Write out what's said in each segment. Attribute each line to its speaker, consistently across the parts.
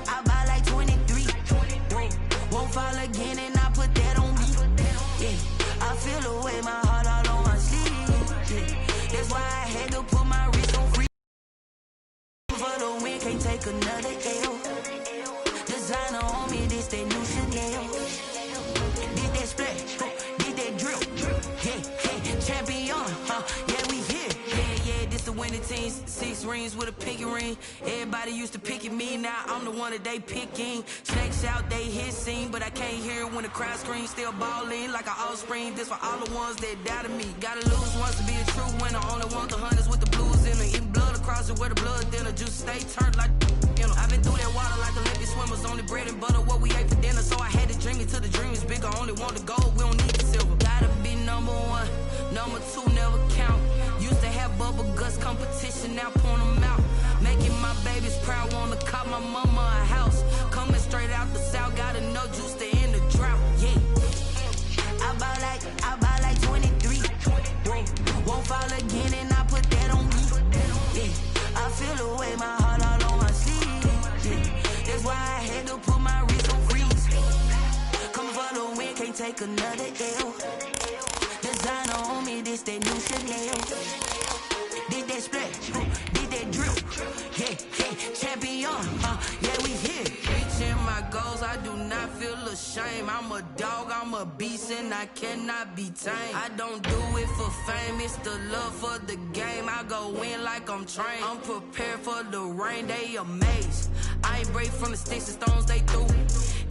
Speaker 1: I buy like 23. Won't fall again and I put that on me. Yeah, I feel the way, my heart all on my sleeve. Yeah, that's why I had to put my wrist on free. For the win, can't take another L. Designer on me, this that new Chanel. Did that splash, did that drill. Yeah, champion, yeah, we here. Yeah, this the winning team. 6 rings with a pinky ring. Everybody used to picking me, now I'm the one that they picking. Snakes out, they hit scene, but I can't hear it when the crowd screams. Still balling like an offspring. This for all the ones that doubted me. Gotta lose once to be a true winner. Only want the hunters with the blues in it. Eating blood across it where the blood dinner. Juice stay turned like you know. I've been through that water like Olympic swimmers. Only bread and butter what we ate for dinner. So I had to dream it till the dream is bigger. Only want the gold, we don't need the silver. Gotta be number 1, number 2 never count. Used to have bubble guts competition, now point them out. Making my babies proud, wanna cop my mama a house. Coming straight out the south, gotta know juice to end the drought. Yeah, I buy like 23. Won't fall again and I put that on me. Yeah, I feel the way, my heart all on my sleeve. Yeah, that's why I had to put my wrist on freeze. Coming for the win, can't take another L. Designer on me, this that new Chanel. Did that splash, did that drill. Yeah, champion, yeah, we here. Reaching my goals, I do not feel ashamed. I'm a dog, I'm a beast, and I cannot be tamed. I don't do it for fame, it's the love for the game. I go in like I'm trained. I'm prepared for the rain, they amazed. I ain't break from the sticks and stones they threw.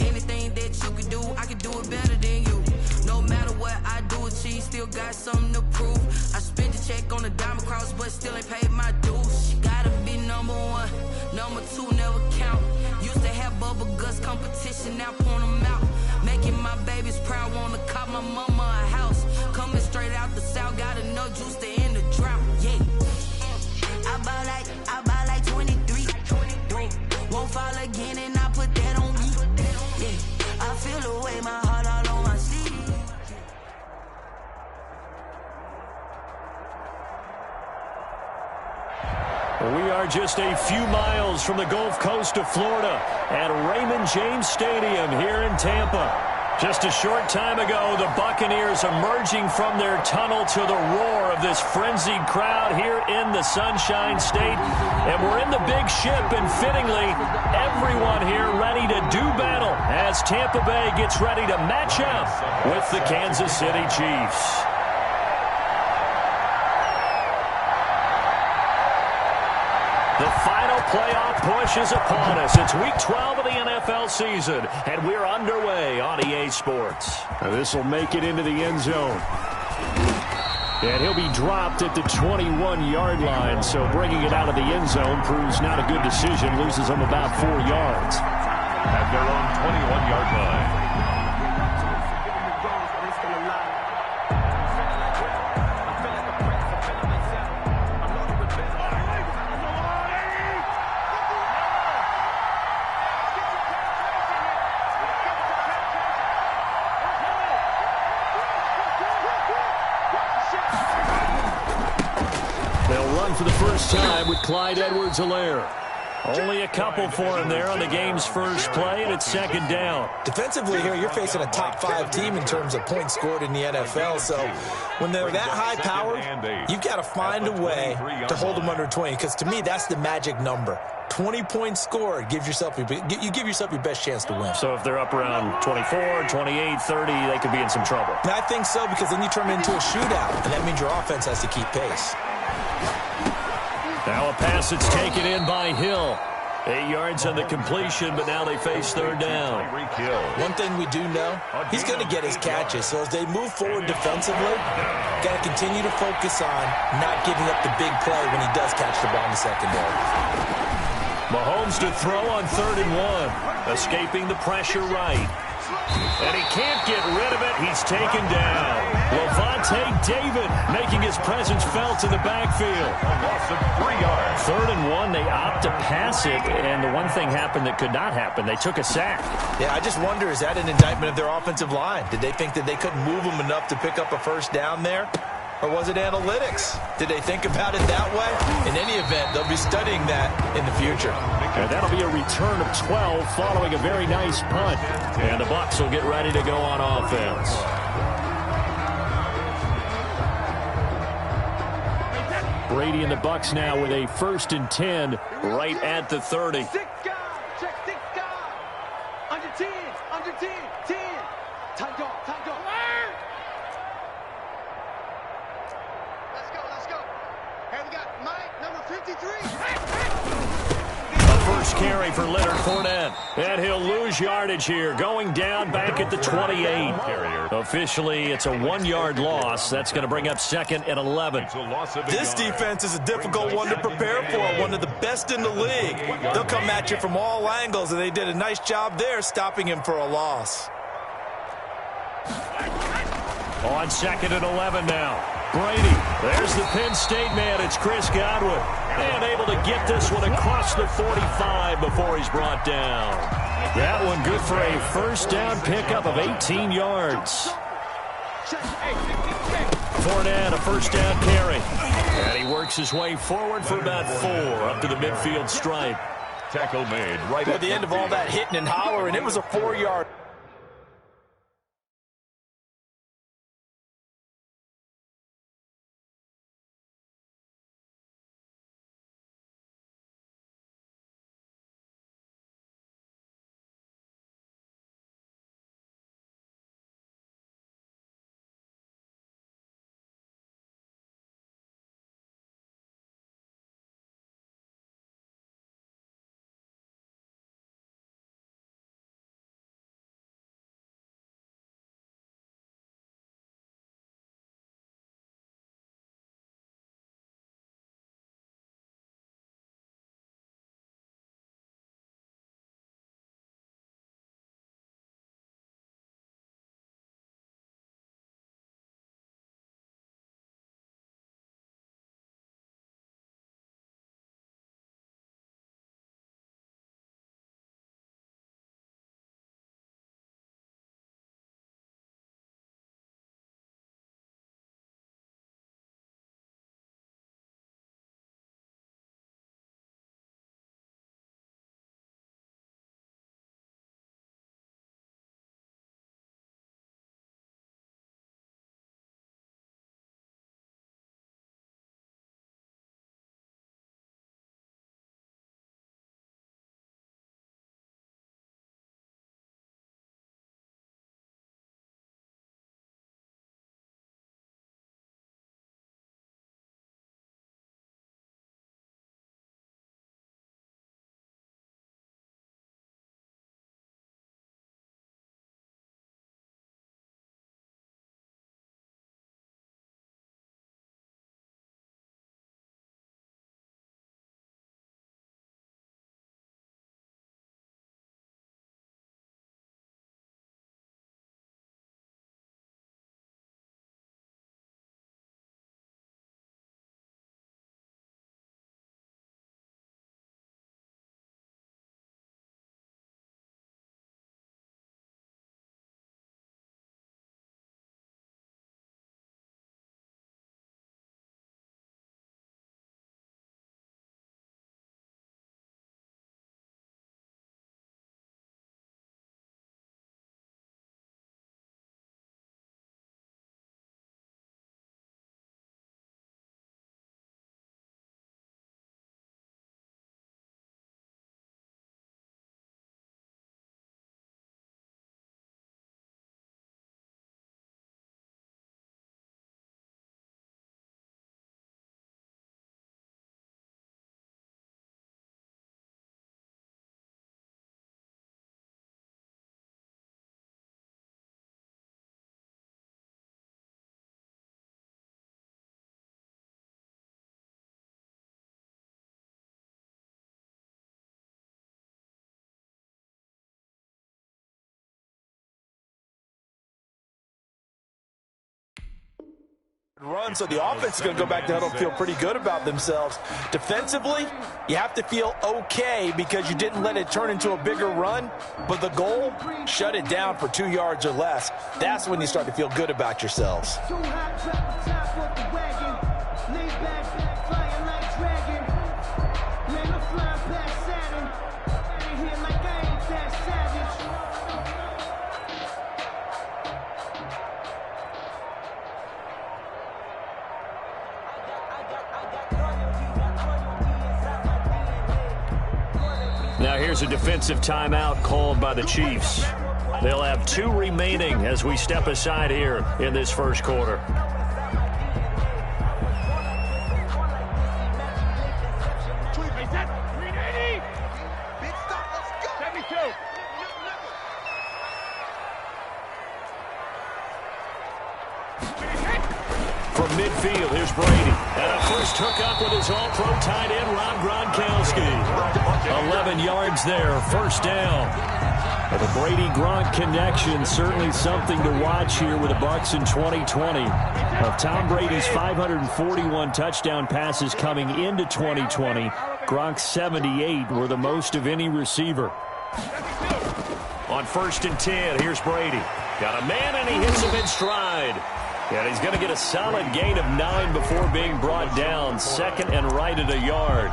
Speaker 1: Anything that you can do, I can do it better than you. No matter what I do achieve, still got something to prove. I spent the check on the diamond cross, but still ain't paid my dues. Gotta be number 1, number 2 never count. Used to have bubble guts competition, now point them out. Making my babies proud, wanna cop my mama a house. Coming straight out the south, gotta know juice to end the drought. Yeah, I buy like 23. Won't fall again and I put that on me. Yeah, I feel the way, my heart all on my sleeve.
Speaker 2: We are just a few miles from the Gulf Coast of Florida at Raymond James Stadium here in Tampa. Just a short time ago, the Buccaneers emerging from their tunnel to the roar of this frenzied crowd here in the Sunshine State. And we're in the big ship, and fittingly, everyone here ready to do battle as Tampa Bay gets ready to match up with the Kansas City Chiefs. The final playoff push is upon us. It's Week 12 of the NFL season, and we're underway on EA Sports.
Speaker 3: This will make it into the end zone. And he'll be dropped at the 21-yard line, so bringing it out of the end zone proves not a good decision. Loses them about 4 yards.
Speaker 4: At their own 21-yard line.
Speaker 3: For the first time with Clyde Edwards-Helaire.
Speaker 2: Only a couple for him there on the game's first play, and it's second down.
Speaker 5: Defensively here, you're facing a top-5 team in terms of points scored in the NFL. So when they're that high-powered, you've got to find a way to hold them under 20. Because to me, that's the magic number. 20 points scored. You give yourself your best chance to win.
Speaker 2: So if they're up around 24, 28, 30, they could be in some trouble.
Speaker 5: And I think so, because then you turn it into a shootout, and that means your offense has to keep pace.
Speaker 2: Now a pass that's taken in by Hill. 8 yards on the completion, but now they face third down.
Speaker 5: One thing we do know, he's going to get his catches. So as they move forward defensively, got to continue to focus on not giving up the big play when he does catch the ball in the secondary.
Speaker 2: Mahomes to throw on 3rd and 1. Escaping the pressure right. And he can't get rid of it. He's taken down. Levante David making his presence felt in the backfield.
Speaker 4: A loss of 3 yards.
Speaker 2: 3rd and 1, they opt to pass it, and the one thing happened that could not happen. They took a sack.
Speaker 5: Yeah, I just wonder, is that an indictment of their offensive line? Did they think that they couldn't move them enough to pick up a first down there? Or was it analytics? Did they think about it that way? In any event, they'll be studying that in the future.
Speaker 3: And that'll be a return of 12 following a very nice punt.
Speaker 2: And the Bucs will get ready to go on offense.
Speaker 3: Brady and the Bucs now with a 1st and 10
Speaker 2: right at the 30.
Speaker 6: Six guard. Check 6 guard. Under 10. Under 10. 10. Tight dog. Tight dog. Let's go. Hey, we got Mike, number 53.
Speaker 2: A first carry for Leonard Fournette. And he'll lose yardage here. Going down back at the 28. Officially, it's a 1-yard loss. That's going to bring up 2nd and 11.
Speaker 5: This defense is a difficult one to prepare for, one of the best in the league. They'll come at you from all angles, and they did a nice job there stopping him for a loss.
Speaker 2: On 2nd and 11 now. Brady, there's the Penn State man. It's Chris Godwin. And able to get this one across the 45 before he's brought down. That one good for a first down pickup of 18 yards. Fournette, a first down carry. And he works his way forward for about 4 up to the midfield stripe.
Speaker 4: Tackle made right
Speaker 5: At the end of all that hitting and hollering, it was a 4-yard. run, so the offense is going to go back to huddle and feel pretty good about themselves. Defensively, you have to feel okay because you didn't let it turn into a bigger run, but the goal, shut it down for 2 yards or less. That's when you start to feel good about yourselves.
Speaker 2: Now here's a defensive timeout called by the Chiefs. They'll have 2 remaining as we step aside here in this first quarter. From midfield, here's Brady. And a first hookup with his all-pro tight end, Rob Gronkowski. 11 yards there, first down. But the Brady-Gronk connection, certainly something to watch here with the Bucs in 2020. Of Tom Brady's 541 touchdown passes coming into 2020, Gronk's 78 were the most of any receiver. On 1st and 10, here's Brady. Got a man, and he hits him in stride. And he's going to get a solid gain of 9 before being brought down. 2nd and right at a yard.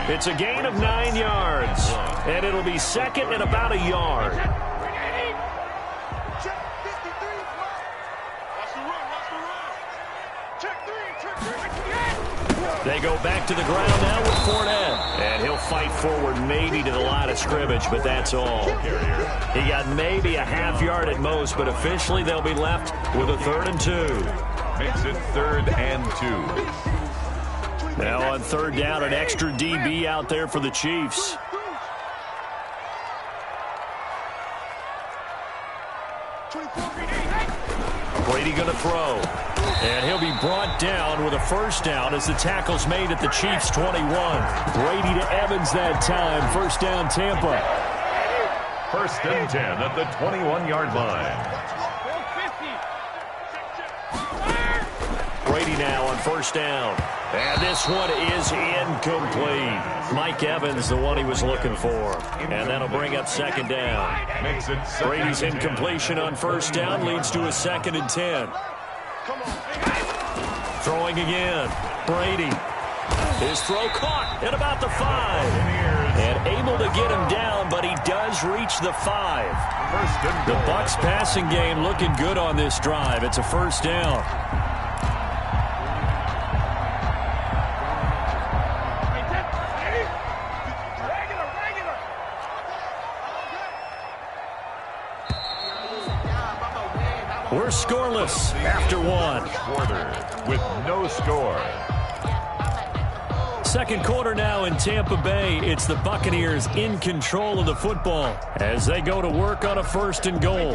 Speaker 2: It's a gain of 9 yards. And it'll be 2nd and about a yard. They go back to the ground now with Fournette. And he'll fight forward maybe to the line of scrimmage, but that's all. He got maybe a half yard at most, but officially they'll be left with a 3rd and 2.
Speaker 4: Makes it 3rd and 2.
Speaker 2: Now on 3rd down, an extra DB out there for the Chiefs. Brady going to throw. And he'll be brought down with a first down as the tackle's made at the Chiefs' 21. Brady to Evans that time. First down, Tampa.
Speaker 4: 1st and 10 at the 21-yard line.
Speaker 2: Brady now on first down. And this one is incomplete. Mike Evans, the one he was looking for. And that'll bring up 2nd down.
Speaker 4: Makes it
Speaker 2: Brady's incompletion on first down leads to a 2nd and 10. Throwing again. Brady. His throw caught at about the 5. And able to get him down, but he does reach the 5. The Bucs passing game looking good on this drive. It's a first down. We're scoreless after 1.
Speaker 4: Quarter with no score.
Speaker 2: 2nd quarter now in Tampa Bay. It's the Buccaneers in control of the football as they go to work on a 1st and goal.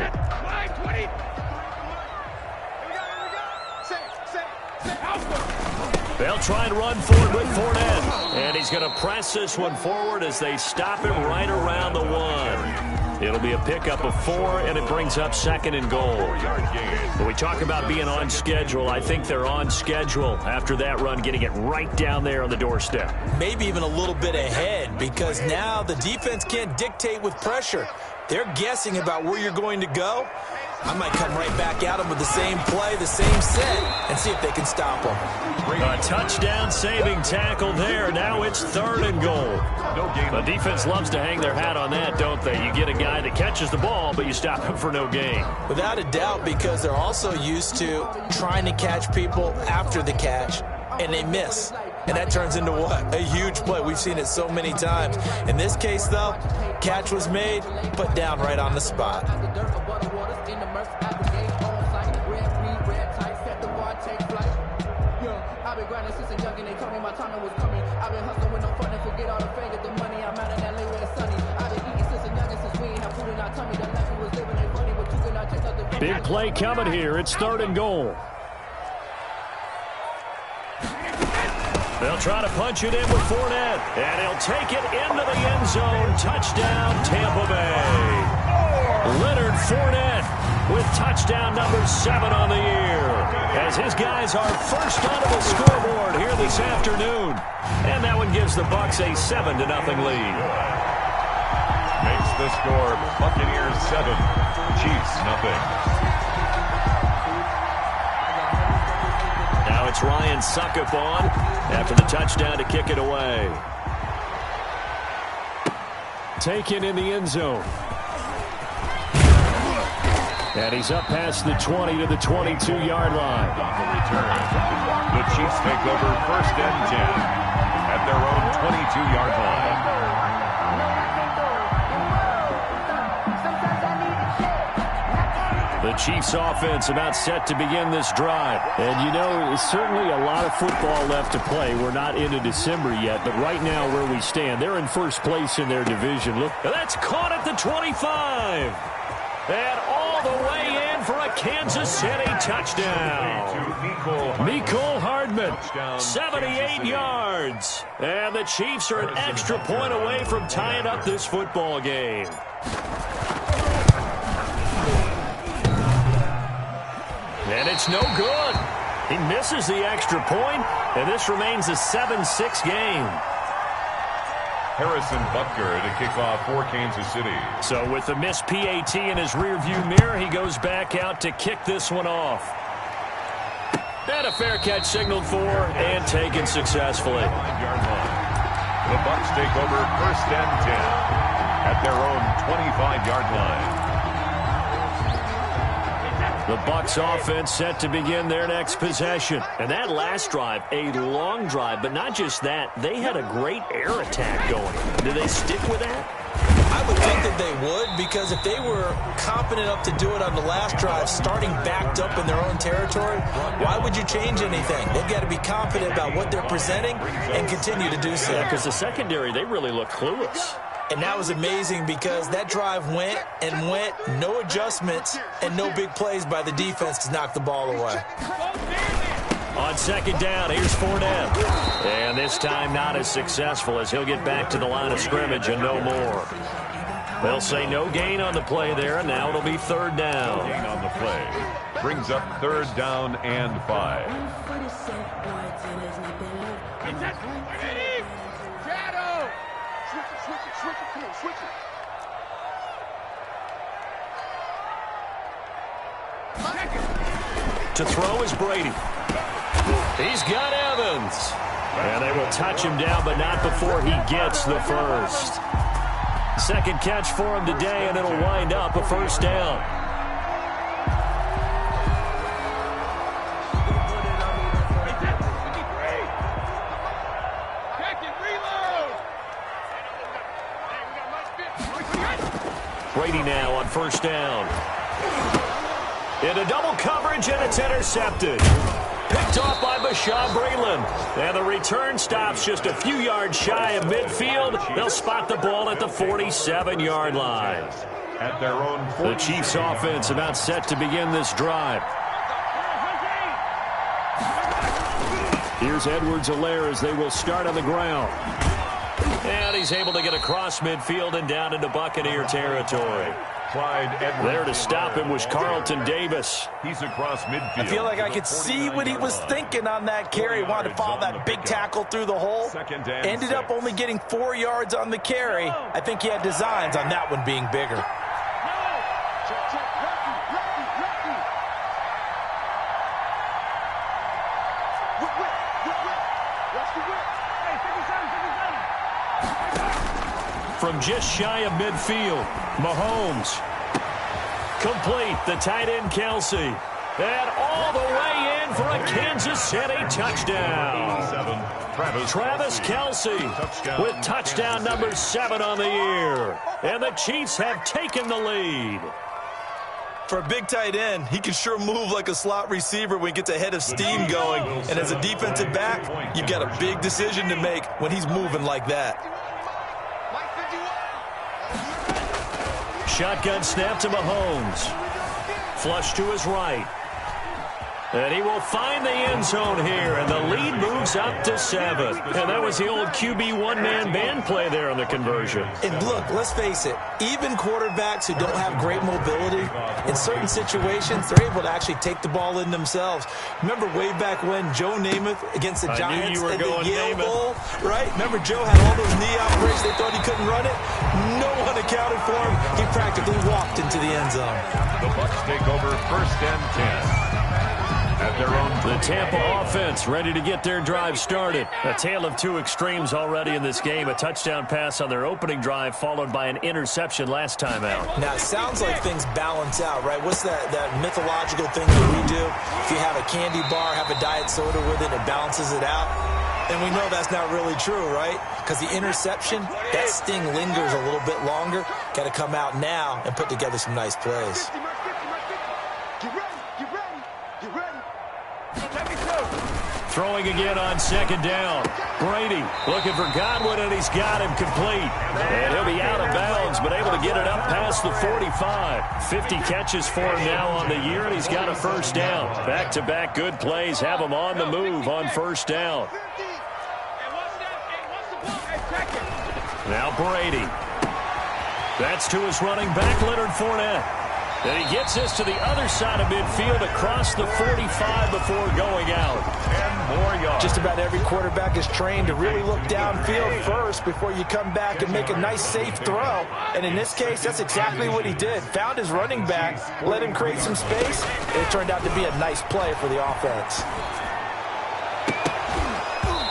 Speaker 2: They'll try and run forward with Fournette. And he's going to press this one forward as they stop him right around the 1. It'll be a pickup of 4, and it brings up 2nd and goal. When we talk about being on schedule, I think they're on schedule after that run, getting it right down there on the doorstep.
Speaker 5: Maybe even a little bit ahead, because now the defense can't dictate with pressure. They're guessing about where you're going to go. I might come right back at them with the same play, the same set, and see if they can stop them.
Speaker 2: A touchdown-saving tackle there. Now it's 3rd and goal. The defense loves to hang their hat on that, don't they? You get a guy that catches the ball, but you stop him for no gain.
Speaker 5: Without a doubt, because they're also used to trying to catch people after the catch, and they miss. And that turns into what? A huge play. We've seen it so many times. In this case, though, catch was made, put down right on the spot.
Speaker 2: Big play coming here. It's 3rd and goal. They'll try to punch it in with Fournette, and he'll take it into the end zone. Touchdown, Tampa Bay. Leonard Fournette with touchdown number 7 on the year. as his guys are first onto the scoreboard here this afternoon. And that one gives the Bucs a 7-0 lead.
Speaker 4: Makes the score Buccaneers 7, Chiefs 0.
Speaker 2: Now it's Ryan Suckup on after the touchdown to kick it away.
Speaker 3: Taken in the end zone. And he's up past the 20 to the 22-yard line.
Speaker 4: On the return, the Chiefs take over 1st and 10 at their own 22-yard line.
Speaker 3: The Chiefs offense about set to begin this drive. And, you know, there's certainly a lot of football left to play. We're not into December yet, but right now where we stand, they're in first place in their division. Look,
Speaker 2: that's caught at the 25. And all the way in for a Kansas City touchdown. Mecole Hardman, 78 yards. And the Chiefs are an extra point away from tying up this football game. And it's no good. He misses the extra point, and this remains a 7-6 game.
Speaker 4: Harrison Butker to kick off for Kansas City.
Speaker 2: So with the missed PAT in his rearview mirror, he goes back out to kick this one off. And a fair catch signaled for and taken successfully.
Speaker 4: 5-yard line. The Bucs take over 1st and 10 at their own 25-yard line.
Speaker 2: The Bucs offense set to begin their next possession. And that last drive, a long drive, but not just that. They had a great air attack going. Do they stick with that?
Speaker 5: I would think that they would, because if they were confident enough to do it on the last drive, starting backed up in their own territory, why would you change anything? They've got to be confident about what they're presenting and continue to do so.
Speaker 2: Because the secondary, they really look clueless.
Speaker 5: And that was amazing because that drive went and went, no adjustments and no big plays by the defense to knock the ball away.
Speaker 2: On 2nd down, here's Fournette. And this time not as successful as he'll get back to the line of scrimmage and no more. They'll say no gain on the play there, and now it'll be 3rd down.
Speaker 4: Gain on the play. Brings up 3rd down and 5.
Speaker 2: To throw is Brady. He's got Evans. And they will touch him down, but not before he gets the first. 2nd catch for him today, and it'll wind up a 1st down. Brady now on 1st down. Into double coverage, and it's intercepted. Picked off by Bashaud Breeland. And the return stops just a few yards shy of midfield. They'll spot the ball at the 47-yard line.
Speaker 4: At their own 40.
Speaker 2: The Chiefs offense about set to begin this drive.
Speaker 3: here's Edwards-Helaire as they will start on the ground.
Speaker 2: And he's able to get across midfield and down into Buccaneer territory. There to stop him was Carlton Davis.
Speaker 4: He's across midfield.
Speaker 5: I feel like I could see what he was thinking on that carry. He wanted to follow that big tackle through the hole. Ended up only getting 4 yards on the carry. I think he had designs on that one being bigger.
Speaker 2: From just shy of midfield, Mahomes. Complete, the tight end Kelsey. And all the way in for a Kansas City touchdown. Travis Kelsey with touchdown number 7 on the year. And the Chiefs have taken the lead.
Speaker 5: For a big tight end, he can sure move like a slot receiver when he gets a head of steam going. And as a defensive back, you've got a big decision to make when he's moving like that.
Speaker 2: Shotgun snap to Mahomes. Flush to his right. And he will find the end zone here, and the lead moves is up to 7. And that was the old QB one-man band play there on the conversion.
Speaker 5: And look, let's face it, even quarterbacks who don't have great mobility, in certain situations, they're able to actually take the ball in themselves. Remember way back when Joe Namath against the Giants in the Yale Bowl, right? Remember Joe had all those knee operations. They thought he couldn't run it. No one accounted for him. He practically walked into the end zone.
Speaker 4: The Bucs take over 1st and 10. At their own.
Speaker 2: The Tampa offense ready to get their drive started. A tale of two extremes already in this game. A touchdown pass on their opening drive followed by an interception last time out.
Speaker 5: Now, it sounds like things balance out, right? What's that mythological thing that we do? If you have a candy bar, have a diet soda with it, it balances it out. And we know that's not really true, right? Because the interception, that sting lingers a little bit longer. Got to come out now and put together some nice plays.
Speaker 2: Throwing again on 2nd down. Brady looking for Godwin, and he's got him complete. And he'll be out of bounds, but able to get it up past the 45. 50 catches for him now on the year, and he's got a 1st down. Back-to-back good plays have him on the move on 1st down. Now Brady. That's to his running back, Leonard Fournette. And he gets this to the other side of midfield across the 45 before going out.
Speaker 4: 10 more yards.
Speaker 5: Just about every quarterback is trained to really look downfield first before you come back and make a nice, safe throw. And in this case, that's exactly what he did. Found his running back, let him create some space, and it turned out to be a nice play for the offense.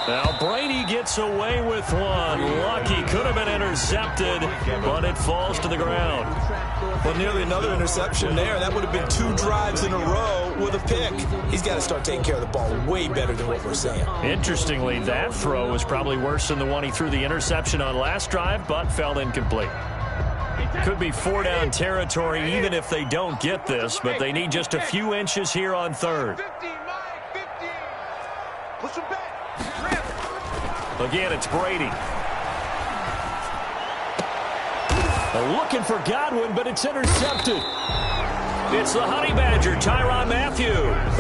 Speaker 2: Now Brady gets away with one. Lucky, could have been intercepted, but it falls to the ground.
Speaker 5: Well, nearly another interception there. That would have been 2 drives in a row with a pick. He's got to start taking care of the ball way better than what we're seeing.
Speaker 2: Interestingly, that throw was probably worse than the one he threw the interception on last drive, but fell incomplete. Could be 4-down territory even if they don't get this, but they need just a few inches here on 3rd. Again, it's Brady. Looking for Godwin, but it's intercepted. It's the Honey Badger, Tyrann Mathieu.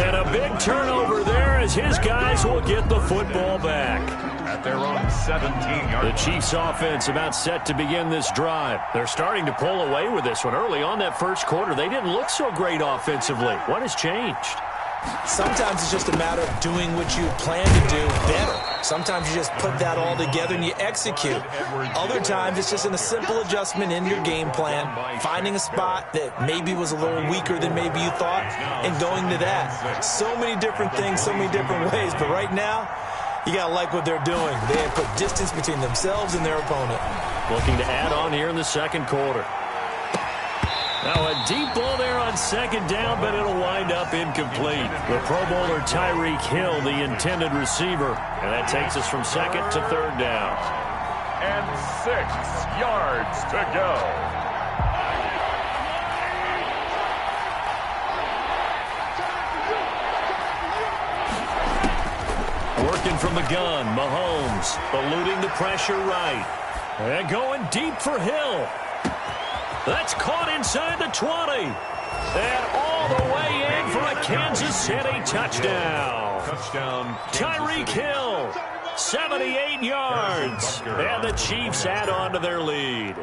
Speaker 2: And a big turnover there as his guys will get the football back.
Speaker 4: At their own 17-yard.
Speaker 2: The Chiefs offense about set to begin this drive. They're starting to pull away with this one. Early on that first quarter, they didn't look so great offensively. What has changed?
Speaker 5: Sometimes it's just a matter of doing what you plan to do better. Sometimes you just put that all together and you execute. Other times it's just a simple adjustment in your game plan, finding a spot that maybe was a little weaker than maybe you thought, and going to that. So many different things, so many different ways, but right now, you got to like what they're doing. They have put distance between themselves and their opponent.
Speaker 2: Looking to add on here in the second quarter. Now a deep ball there on 2nd down, but it'll wind up incomplete. The Pro Bowler Tyreek Hill, the intended receiver. And that takes us from 2nd to 3rd down.
Speaker 4: And 6 yards to go.
Speaker 2: Working from the gun, Mahomes eluding the pressure right. And going deep for Hill. That's caught inside the 20. And all the way in for a Kansas City touchdown. Tyreek Hill, 78 yards. And the Chiefs add on to their lead.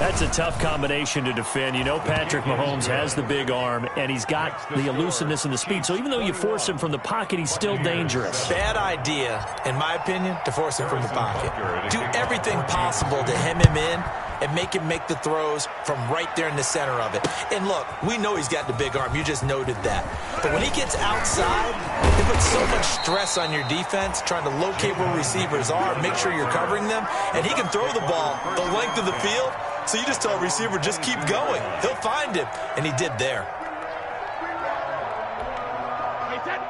Speaker 2: That's a tough combination to defend. You know Patrick Mahomes has the big arm, and he's got the elusiveness and the speed. So even though you force him from the pocket, he's still dangerous.
Speaker 5: Bad idea, in my opinion, to force him from the pocket. Do everything possible to hem him in and make him make the throws from right there in the center of it. And look, we know he's got the big arm. You just noted that. But when he gets outside, it puts so much stress on your defense trying to locate where receivers are, make sure you're covering them, and he can throw the ball the length of the field. So you just tell a receiver, just keep going. He'll find him, and he did there.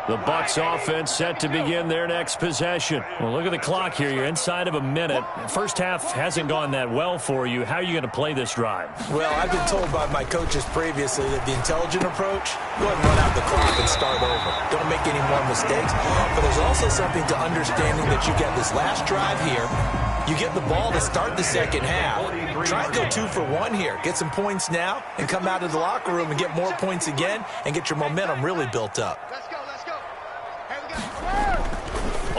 Speaker 2: The Bucs offense set to begin their next possession. Well, look at the clock here. You're inside of a minute. First half hasn't gone that well for you. How are you going to play this drive?
Speaker 5: Well, I've been told by my coaches previously that the intelligent approach, go ahead and run out the clock and start over. Don't make any more mistakes. But there's also something to understanding that you get this last drive here. You get the ball to start the second half. Try and go 2 for 1 here. Get some points now and come out of the locker room and get more points again and get your momentum really built up.
Speaker 6: Let's go, let's go. Hey,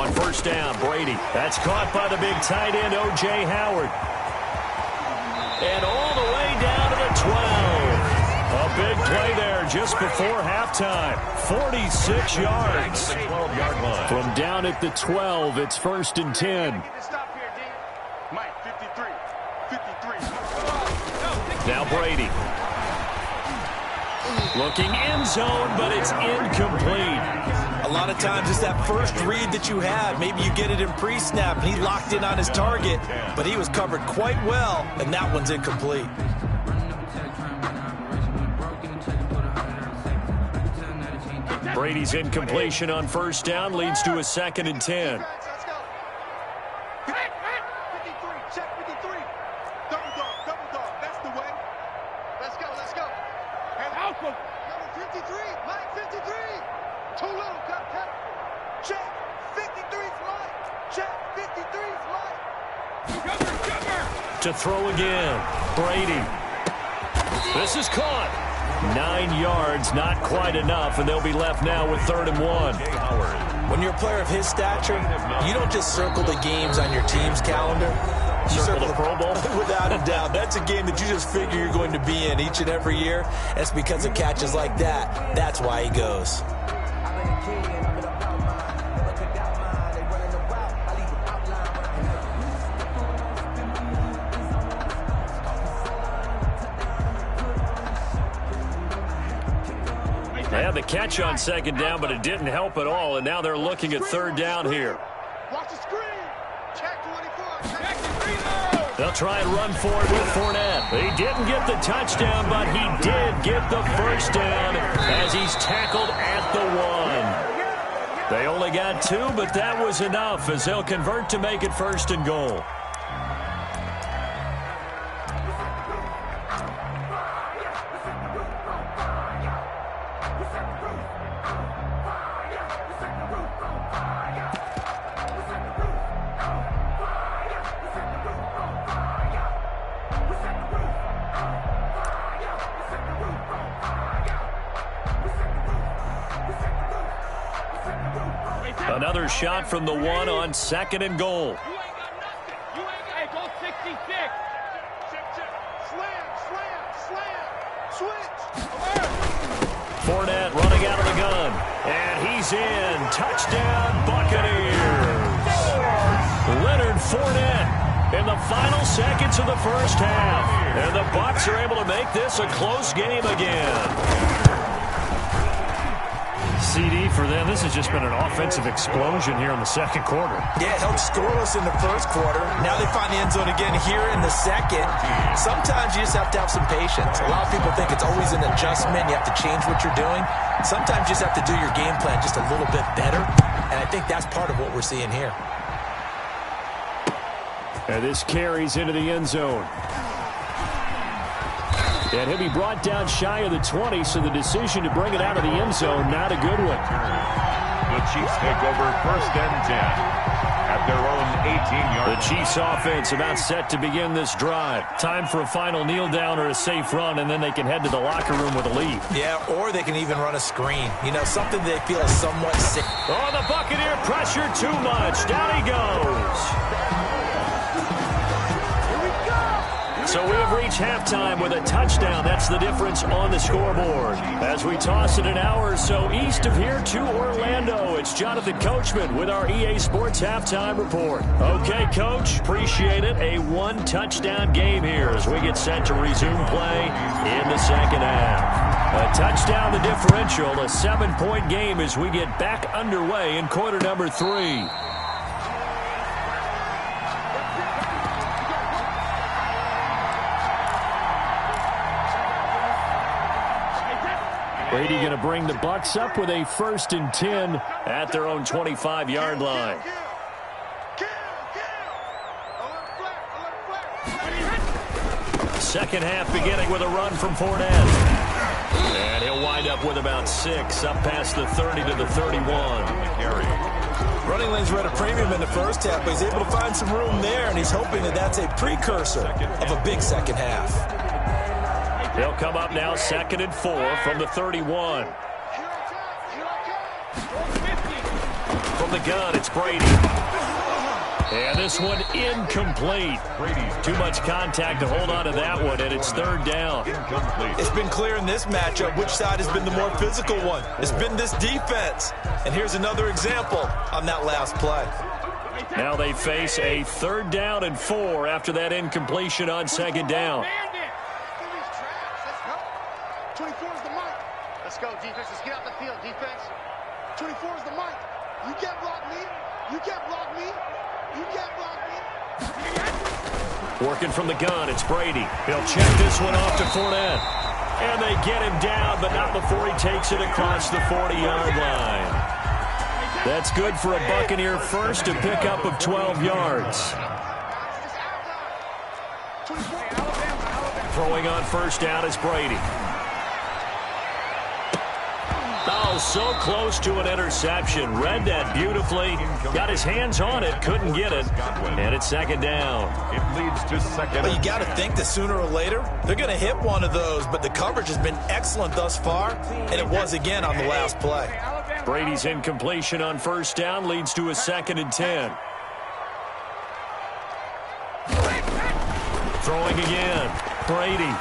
Speaker 2: On first down, Brady. That's caught by the big tight end, O.J. Howard. And all the way down to the 12. A big play there just before halftime. 46 yards.
Speaker 4: 12-yard line.
Speaker 2: From down at the 12, it's 1st and 10.
Speaker 6: Mike, 53.
Speaker 2: Now Brady. Looking end zone, but it's incomplete.
Speaker 5: A lot of times it's that first read that you have. Maybe you get it in pre-snap, and he locked in on his target, but he was covered quite well, and that one's incomplete.
Speaker 2: Brady's incompletion on first down leads to a 2nd and 10.
Speaker 6: Let's go. 53, check 53. Double dog. That's the way. Let's go. And Alpha. Number 53, Mike 53. Too little, cut. Check 53's Mike. Check 53's Mike. Cover.
Speaker 2: To throw again, Brady. This is caught. 9 yards, not quite enough, and they'll be left now with 3rd and 1.
Speaker 5: When you're a player of his stature, you don't just circle the games on your team's calendar. You
Speaker 2: Circle the Pro Bowl?
Speaker 5: Without a doubt. That's a game that you just figure you're going to be in each and every year. That's because of catches like that. That's why he goes.
Speaker 2: They had the catch on 2nd down, but it didn't help at all, and now they're looking at 3rd down here.
Speaker 6: Watch the screen. Check 24.
Speaker 2: They'll try and run for it with Fournette. He didn't get the touchdown, but he did get the first down as he's tackled at the 1. They only got 2, but that was enough as they'll convert to make it 1st and goal. Another shot from the 1 on 2nd and goal.
Speaker 6: Go 66. Slam. Switch.
Speaker 2: Fournette running out of the gun. And he's in. Touchdown, Buccaneers. Leonard Fournette in the final seconds of the first half. And the Bucs are able to make this a close game again. CD for them. This has just been an offensive explosion here in the 2nd quarter.
Speaker 5: Yeah, it held scoreless in the 1st quarter. Now they find the end zone again here in the 2nd. Sometimes you just have to have some patience. A lot of people think it's always an adjustment. You have to change what you're doing. Sometimes you just have to do your game plan just a little bit better. And I think that's part of what we're seeing here.
Speaker 2: And this carries into the end zone. And he'll be brought down shy of the 20, so the decision to bring it out of the end zone, not a good one.
Speaker 4: The Chiefs take over 1st and 10 at their own 18-yard line.
Speaker 2: The Chiefs offense about set to begin this drive. Time for a final kneel down or a safe run, and then they can head to the locker room with a lead.
Speaker 5: Yeah, or they can even run a screen. You know, something they feel is somewhat sick.
Speaker 2: Oh, the Buccaneer pressure too much. Down he goes. So we have reached halftime with a touchdown. That's the difference on the scoreboard. As we toss it an hour or so east of here to Orlando, it's Jonathan Coachman with our EA Sports Halftime Report. Okay, Coach, appreciate it. A 1-touchdown game here as we get set to resume play in the 2nd half. A touchdown, the differential, a 7-point game as we get back underway in quarter number 3. Brady going to bring the Bucs up with a 1st and 10 at their own 25-yard line. Second half beginning with a run from Fournette. And he'll wind up with about 6 up past the 30 to the 31.
Speaker 5: Running lanes were at a premium in the 1st half, but he's able to find some room there, and he's hoping that that's a precursor of a big 2nd half.
Speaker 2: They'll come up now 2nd and 4 from the 31. From the gun, it's Brady. And this one incomplete. Too much contact to hold on to that one, and it's third down.
Speaker 5: It's been clear in this matchup which side has been the more physical one. It's been this defense. And here's another example on that last play.
Speaker 2: Now they face a 3rd down and 4 after that incompletion on 2nd down.
Speaker 6: 24 is the mic. Let's go, defense. Let's get out the field, defense. 24 is the mic. You can't block me. You can't block me. You can't block me.
Speaker 2: Working from the gun, it's Brady. He'll check this one off to Fournette. And they get him down, but not before he takes it across the 40-yard line. That's good for a Buccaneer first, a pickup of 12 yards. Throwing on 1st down is Brady. Oh, so close to an interception. Read that beautifully. Got his hands on it, couldn't get it. And it's 2nd down.
Speaker 4: It leads to 2nd.
Speaker 5: Well, you got to think that sooner or later, they're going to hit one of those. But the coverage has been excellent thus far, and it was again on the last play.
Speaker 2: Brady's incompletion on 1st down leads to a 2nd and 10. Throwing again. Brady.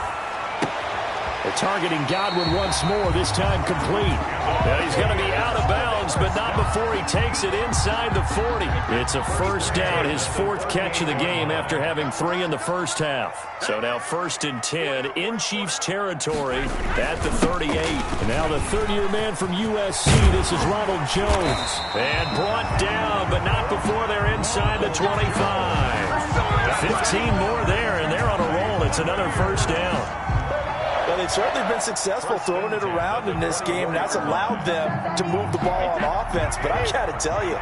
Speaker 2: They're targeting Godwin once more, this time complete. Now he's going to be out of bounds, but not before he takes it inside the 40. It's a 1st down, his 4th catch of the game after having 3 in the first half. So now 1st and 10 in Chiefs territory at the 38. And now the 3rd-year man from USC, this is Ronald Jones. And brought down, but not before they're inside the 25. 15 more there, and they're on a roll. It's another 1st down.
Speaker 5: Well, they've certainly been successful throwing it around in this game, and that's allowed them to move the ball on offense. But I got to tell you,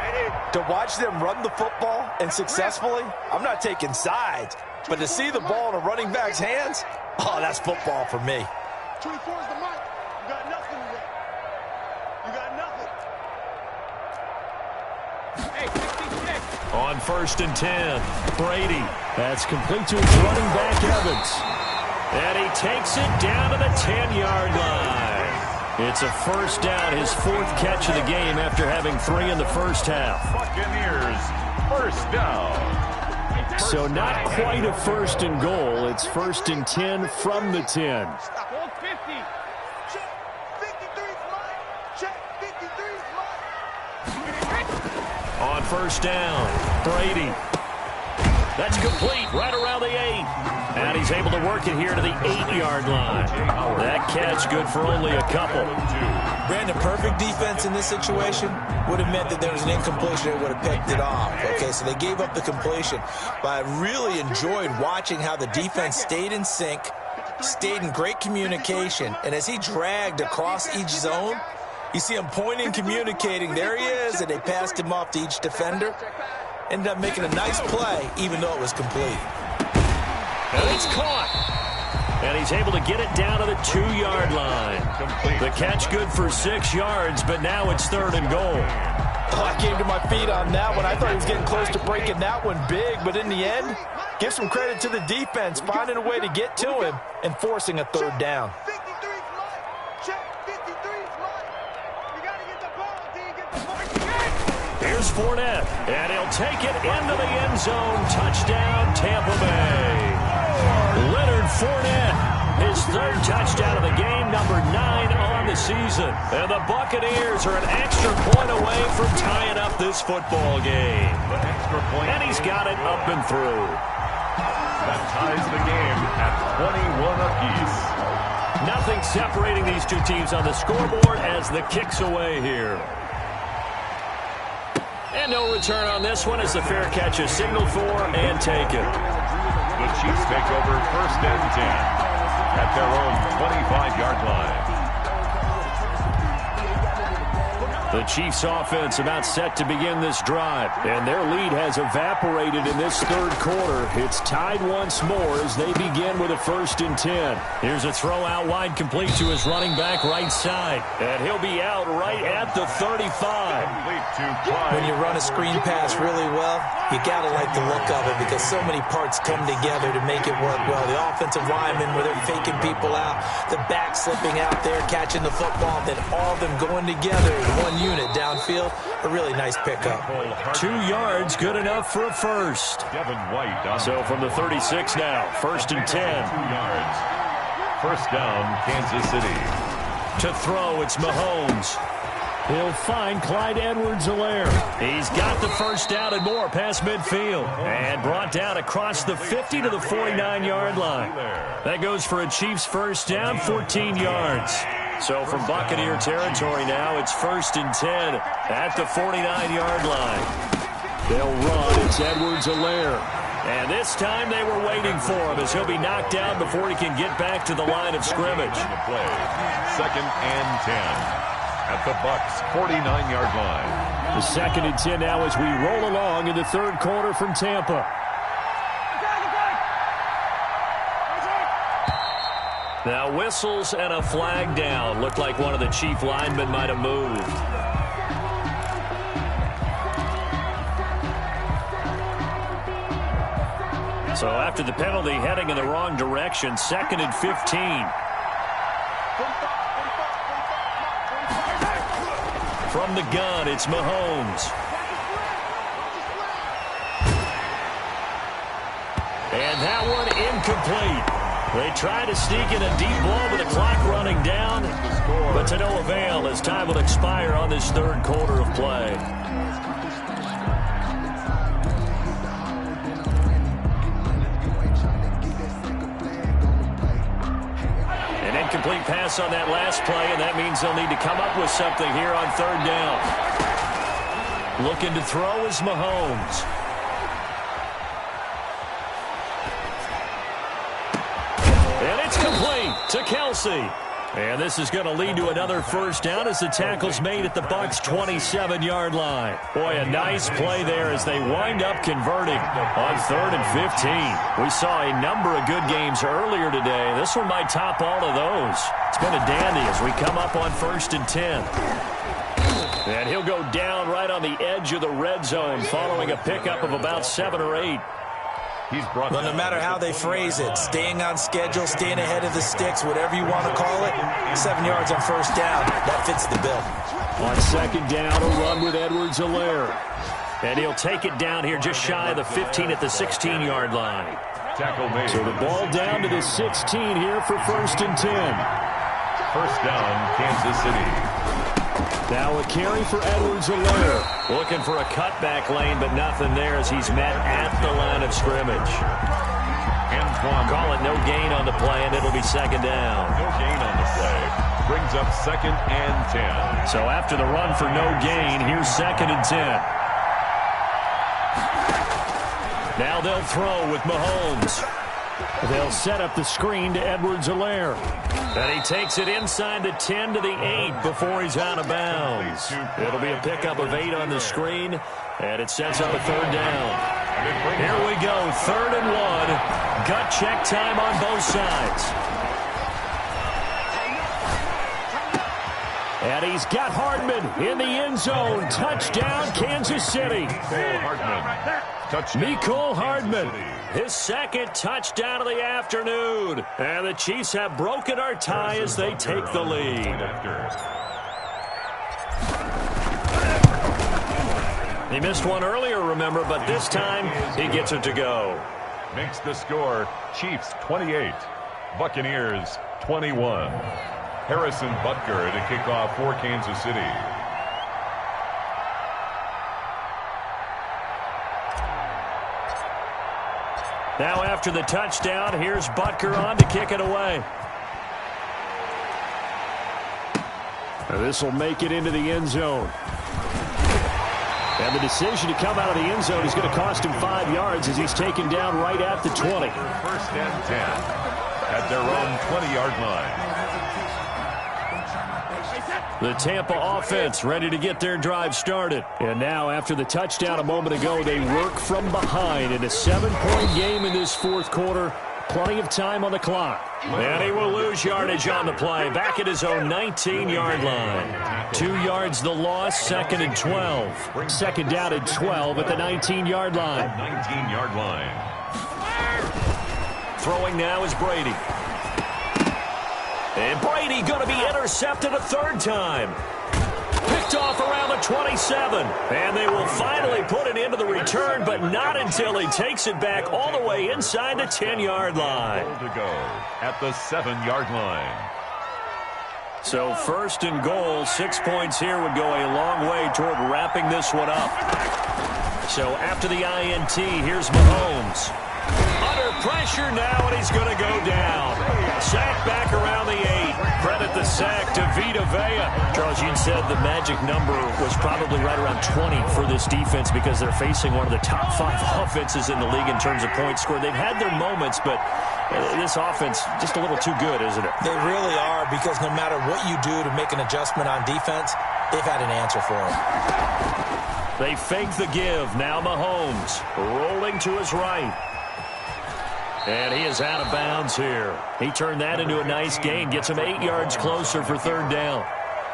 Speaker 5: to watch them run the football and successfully, I'm not taking sides, but to see the ball in a running back's hands, oh, that's football for me.
Speaker 6: 24 is the mic. You got nothing today. You got nothing.
Speaker 2: On 1st and 10, Brady. That's complete to his running back, Evans. And he takes it down to the 10-yard line. It's a 1st down, his 4th catch of the game after having 3 in the first half.
Speaker 4: Buccaneers, 1st down.
Speaker 2: So not quite a 1st and goal. It's 1st and 10 from the 10.
Speaker 6: Hold 50. Check 53's mine. Check 53's mine.
Speaker 2: On 1st down, Brady. That's complete right around the 8. And he's able to work it here to the 8-yard line. That catch good for only a couple.
Speaker 5: Brandon, perfect defense in this situation would have meant that there was an incompletion. They would have picked it off. Okay, so they gave up the completion. But I really enjoyed watching how the defense stayed in sync, stayed in great communication. And as he dragged across each zone, you see him pointing, communicating. There he is, and they passed him off to each defender. Ended up making a nice play, even though it was complete.
Speaker 2: And it's caught. And he's able to get it down to the 2-yard line. The catch good for 6 yards, but now it's 3rd and goal.
Speaker 5: Oh, I came to my feet on that one. I thought he was getting close to breaking that one big, but in the end, give some credit to the defense, finding a way to get to him and forcing a 3rd down.
Speaker 6: 53's mine. Check 53's mine. You got to get the ball until you get the ball.
Speaker 2: Here's Fournette, and he'll take it into the end zone. Touchdown, Tampa Bay. Leonard Fournette, his 3rd touchdown of the game, number 9 on the season. And the Buccaneers are an extra point away from tying up this football game. And he's got it up and through.
Speaker 4: That ties the game at 21 apiece.
Speaker 2: Nothing separating these two teams on the scoreboard as the kick's away here. And no return on this one as the fair catch is signaled for and taken.
Speaker 4: The Chiefs take over 1st and 10 at their own 25-yard line.
Speaker 2: The Chiefs offense about set to begin this drive, and their lead has evaporated in this 3rd quarter. It's tied once more as they begin with a 1st and 10. Here's a throw out wide complete to his running back right side, and he'll be out right at the 35.
Speaker 5: When you run a screen pass really well, you got to like the look of it because so many parts come together to make it work well. The offensive linemen where they're faking people out, the back slipping out there, catching the football, then all of them going together in one unit downfield. A really nice pickup.
Speaker 2: 2 yards, good enough for a first. So from the 36 now, 1st and 10.
Speaker 4: 2 yards. First down, Kansas City.
Speaker 2: To throw, it's Mahomes. He'll find Clyde Edwards-Helaire. He's got the first down and more past midfield. And brought down across the 50 to the 49-yard line. That goes for a Chiefs first down, 14 yards. So from Buccaneer territory now, it's 1st and 10 at the 49-yard line. They'll run. It's Edwards-Helaire. And this time they were waiting for him as he'll be knocked down before he can get back to the line of scrimmage.
Speaker 4: 2nd and 10 at the Bucs' 49-yard line.
Speaker 3: The 2nd and 10 now as we roll along in the 3rd quarter from Tampa.
Speaker 2: Now whistles and a flag down. Looked like one of the Chief linemen might have moved. So after the penalty, heading in the wrong direction, 2nd and 15. From the gun, it's Mahomes. And that one incomplete. They try to sneak in a deep ball with the clock running down, but to no avail as time will expire on this 3rd quarter of play. Incomplete pass on that last play, and that means they'll need to come up with something here on 3rd down. Looking to throw is Mahomes. And it's complete to Kelsey. And this is going to lead to another first down as the tackle's made at the Bucs' 27-yard line. Boy, a nice play there as they wind up converting on 3rd and 15. We saw a number of good games earlier today. This one might top all of those. It's been a dandy as we come up on 1st and 10. And he'll go down right on the edge of the red zone following a pickup of about 7 or 8.
Speaker 5: Well, no matter how they phrase it, staying on schedule, staying ahead of the sticks, whatever you want to call it, 7 yards on 1st down, that fits the bill.
Speaker 3: On 2nd down, a run with Edwards-Helaire.
Speaker 2: And he'll take it down here just shy of the 15 at the 16-yard line.
Speaker 4: Tackle made.
Speaker 3: So the ball down to the 16 here for 1st and 10.
Speaker 4: First down, Kansas City.
Speaker 3: Now a carry for Edwards-Helaire.
Speaker 2: Looking for a cutback lane, but nothing there as he's met at the line of scrimmage. Call it no gain on the play, and it'll be 2nd down.
Speaker 4: No gain on the play. Brings up 2nd and 10.
Speaker 2: So after the run for no gain, here's 2nd and 10. Now they'll throw with Mahomes.
Speaker 3: They'll set up the screen to Edwards-Helaire.
Speaker 2: And he takes it inside the 10 to the 8 before he's out of bounds. It'll be a pickup of 8 on the screen, and it sets up a 3rd down. Here we go, 3rd and 1. Gut check time on both sides.
Speaker 3: And he's got Hardman in the end zone. Touchdown, Kansas City.
Speaker 2: Mecole Hardman, his 2nd touchdown of the afternoon. And the Chiefs have broken our tie as they take the lead. He missed one earlier, remember, but this time he gets it to go.
Speaker 4: Makes the score Chiefs 28, Buccaneers 21. Harrison Butker to kick off for Kansas City.
Speaker 2: Now after the touchdown, here's Butker on to kick it away.
Speaker 3: This will make it into the end zone. And the decision to come out of the end zone is going to cost him 5 yards as he's taken down right at the 20.
Speaker 4: 1st and 10 at their own 20-yard line.
Speaker 2: The Tampa offense ready to get their drive started.
Speaker 3: And now after the touchdown a moment ago, they work from behind in a 7-point game in this 4th quarter. Plenty of time on the clock.
Speaker 2: And he will lose yardage on the play. Back at his own 19-yard line. 2 yards the loss, 2nd and 12.
Speaker 3: 2nd down and 12 at the 19-yard line.
Speaker 4: 19-yard line.
Speaker 2: Throwing now is Brady. And Brady going to be intercepted a 3rd time. Picked off around the 27. And they will finally put it into the return, but not until he takes it back all the way inside the 10-yard line.
Speaker 4: To go at the 7-yard line.
Speaker 2: So first and goal, 6 points here would go a long way toward wrapping this one up. So after the INT, here's Mahomes. Under pressure now, and he's going to go down. Sack back around the 8. Credit the sack to Vita Vea.
Speaker 3: Charles, you said the magic number was probably right around 20 for this defense because they're facing one of the top 5 offenses in the league in terms of points scored. They've had their moments, but this offense just a little too good, isn't it?
Speaker 5: They really are, because no matter what you do to make an adjustment on defense, they've had an answer for it.
Speaker 2: They fake the give. Now Mahomes rolling to his right. And he is out of bounds here. He turned that into a nice gain. Gets him 8 yards closer for third down.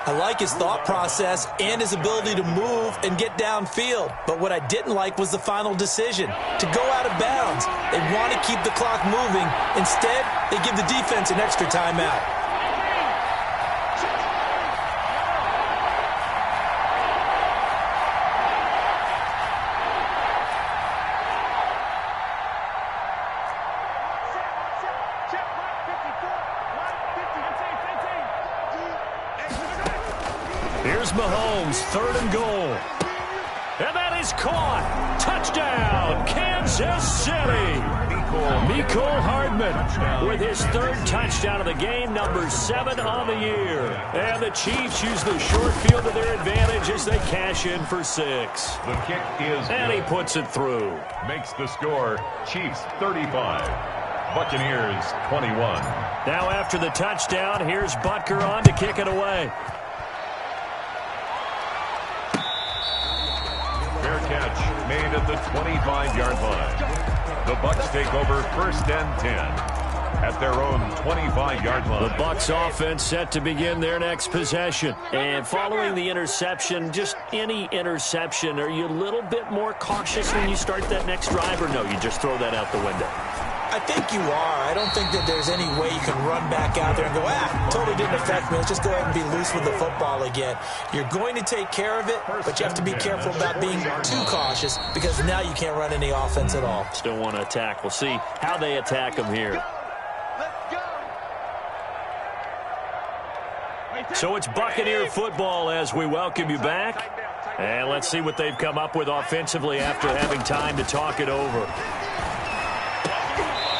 Speaker 5: I like his thought process and his ability to move and get downfield. But what I didn't like was the final decision, to go out of bounds. They want to keep the clock moving. Instead, they give the defense an extra timeout.
Speaker 2: Here's Mahomes, third and goal. And that is caught. Touchdown, Kansas City. Mecole Hardman with his third touchdown of the game, number 7 on the year. And the Chiefs use the short field to their advantage as they cash in for 6.
Speaker 4: The kick is
Speaker 2: and he puts it through.
Speaker 4: Makes the score Chiefs 35, Buccaneers 21.
Speaker 2: Now after the touchdown, here's Butker on to kick it away.
Speaker 4: Fair catch made at the 25-yard line. The Bucs take over first and 10 at their own 25-yard line.
Speaker 2: The Bucs offense set to begin their next possession. And following the interception, just any interception, are you a little bit more cautious when you start that next drive, or no, you just throw that out the window?
Speaker 5: I think you are. I don't think that there's any way you can run back out there and go, totally didn't affect me. Let's just go ahead and be loose with the football again. You're going to take care of it, but you have to be careful about being too cautious, because now you can't run any offense at all.
Speaker 2: Still want to attack. We'll see how they attack them here. So it's Buccaneer football as we welcome you back. And let's see what they've come up with offensively after having time to talk it over.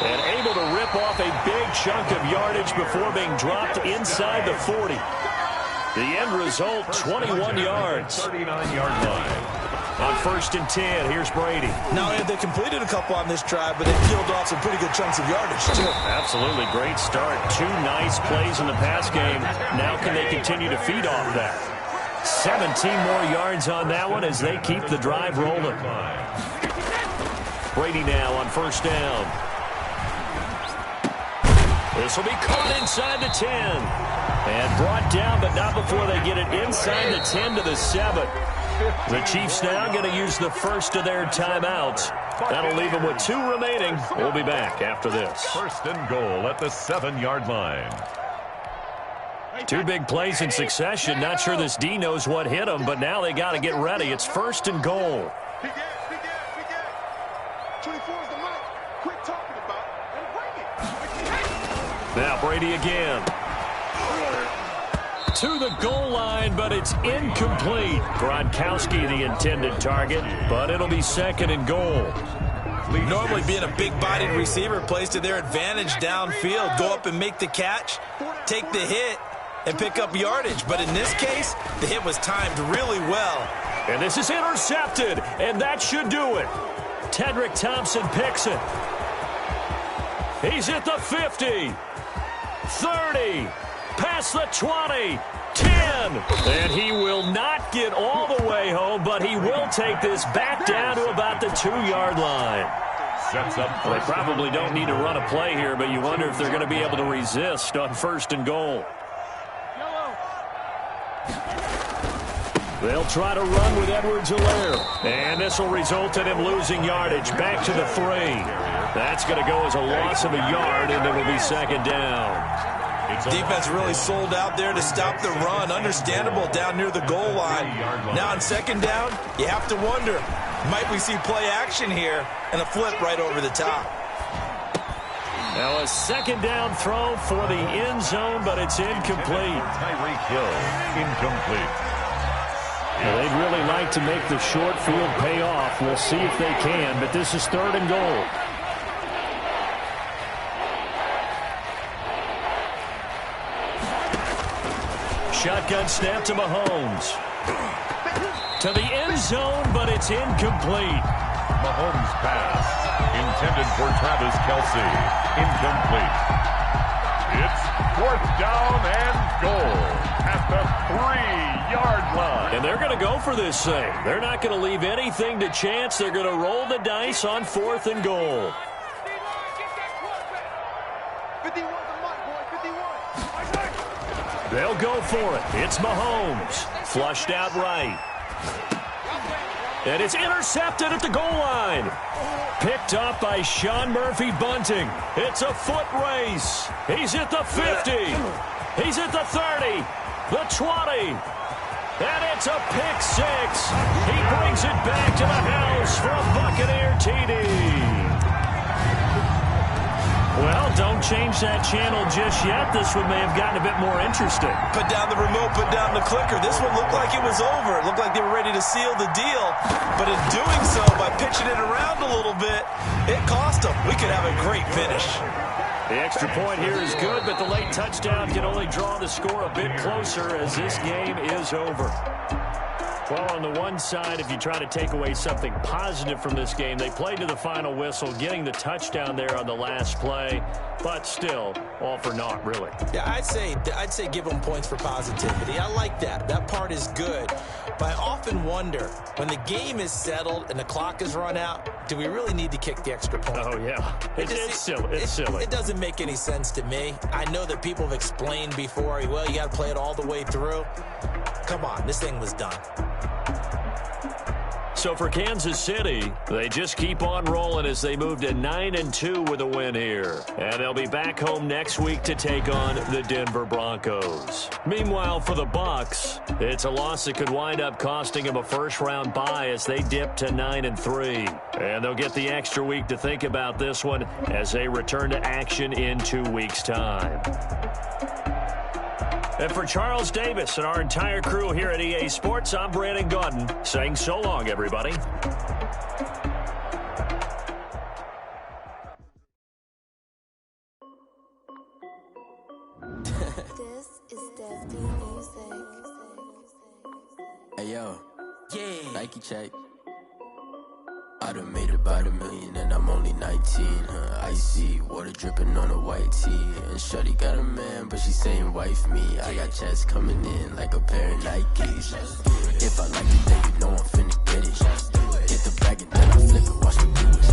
Speaker 2: And able to rip off a big chunk of yardage before being dropped inside the 40. The end result, 21 yards.
Speaker 4: 39-yard line.
Speaker 2: On first and 10, here's Brady.
Speaker 5: Now, they completed a couple on this drive, but they peeled off some pretty good chunks of yardage, too.
Speaker 2: Absolutely great start. 2 nice plays in the pass game. Now can they continue to feed off that? 17 more yards on that one as they keep the drive rolling. Brady now on first down. This will be caught inside the 10. And brought down, but not before they get it inside the 10 to the 7. The Chiefs now going to use the first of their timeouts. That'll leave them with 2 remaining. We'll be back after this.
Speaker 4: First and goal at the 7-yard line.
Speaker 2: 2 big plays in succession. Not sure this D knows what hit them, but now they got to get ready. It's first and goal.
Speaker 6: 24 is the mic. Quit talking about it and bring it.
Speaker 2: Now Brady again. To the goal line, but it's incomplete. Gronkowski the intended target, but it'll be second and goal.
Speaker 5: Normally being a big-bodied receiver plays to their advantage downfield. Go up and make the catch, take the hit, and pick up yardage. But in this case, the hit was timed really well.
Speaker 2: And this is intercepted, and that should do it. Tedrick Thompson picks it. He's at the 50, 30, past the 20, 10. And he will not get all the way home, but he will take this back down to about the 2-yard line.
Speaker 4: Sets up.
Speaker 2: They probably don't need to run a play here, but you wonder if they're going to be able to resist on first and goal. They'll try to run with Edwards-Helaire. And this will result in him losing yardage back to the 3. That's going to go as a loss of a yard, and it'll be second down.
Speaker 5: Defense really sold out there to stop the run. Understandable down near the goal line. Now on second down, you have to wonder, might we see play action here and a flip right over the top?
Speaker 2: Now a second down throw for the end zone, but it's incomplete.
Speaker 4: Tyreek Hill, incomplete.
Speaker 3: Well, they'd really like to make the short field pay off. We'll see if they can, but this is 3rd and goal.
Speaker 2: Shotgun snap to Mahomes. To the end zone, but it's incomplete.
Speaker 4: Mahomes pass, intended for Travis Kelce, incomplete. It's 4th down and goal at the 3-yard line.
Speaker 2: And they're going to go for this thing. They're not going to leave anything to chance. They're going to roll the dice on 4th and goal.
Speaker 6: 51 the mark, boy, 51.
Speaker 2: They'll go for it. It's Mahomes. Flushed out right. And it's intercepted at the goal line. Picked up by Sean Murphy-Bunting. It's a foot race. He's at the 50. He's at the 30. The 20. And it's a pick six. He brings it back to the house for a Buccaneer TD. Well, don't change that channel just yet. This one may have gotten a bit more interesting.
Speaker 5: Put down the remote, put down the clicker. This one looked like it was over. It looked like they were ready to seal the deal. But in doing so, by pitching it around a little bit, it cost them. We could have a great finish.
Speaker 2: The extra point here is good, but the late touchdown can only draw the score a bit closer as this game is over. Well, on the one side, if you try to take away something positive from this game, they played to the final whistle, getting the touchdown there on the last play, but still, all for naught, really.
Speaker 5: Yeah, I'd say give them points for positivity. I like that. That part is good. But I often wonder, when the game is settled and the clock is run out, do we really need to kick the extra point?
Speaker 2: Oh, yeah. It's silly. It's silly.
Speaker 5: It doesn't make any sense to me. I know that people have explained before, well, you got to play it all the way through. Come on, this thing was done.
Speaker 2: So for Kansas City, they just keep on rolling as they move to 9-2 with a win here. And they'll be back home next week to take on the Denver Broncos. Meanwhile, for the Bucs, it's a loss that could wind up costing them a first-round bye as they dip to 9-3. And they'll get the extra week to think about this one as they return to action in 2 weeks' time. And for Charles Davis and our entire crew here at EA Sports, I'm Brandon Gaudin saying so long, everybody.
Speaker 7: This is Destiny Music.
Speaker 8: Hey yo, yeah, Nike check. I done made about $1 million and I'm only 19. Icy water dripping on a white tee. And shorty got a man, but she saying wife me. I got checks coming in like a pair of Nikes. If I like it, then you know I'm finna get it. Get the bag and then I flip it, watch me do it.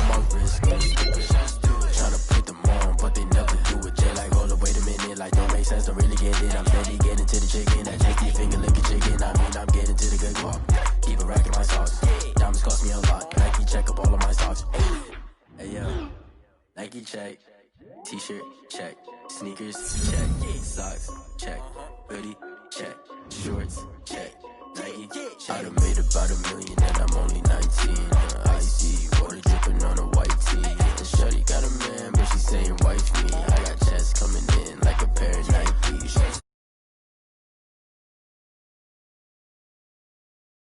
Speaker 8: My wrist gon' skip it. Tryna put them on, but they never do it. Jay like, hold up, wait a minute, like don't make sense, don't really get it. I'm steady getting to the chicken, that tasty finger licking chicken. I mean, I'm getting to the good guap. Keep a rack in my sauce. Diamonds cost me a lot. Nike check up all of my stocks. Hey yo, Nike check. T-shirt check. Sneakers check. Socks check. Hoodie check. Shorts check. Nike. I done made about $1 million and I'm only 19. Icy water dripping on a white tee. And shorty got a man, but she saying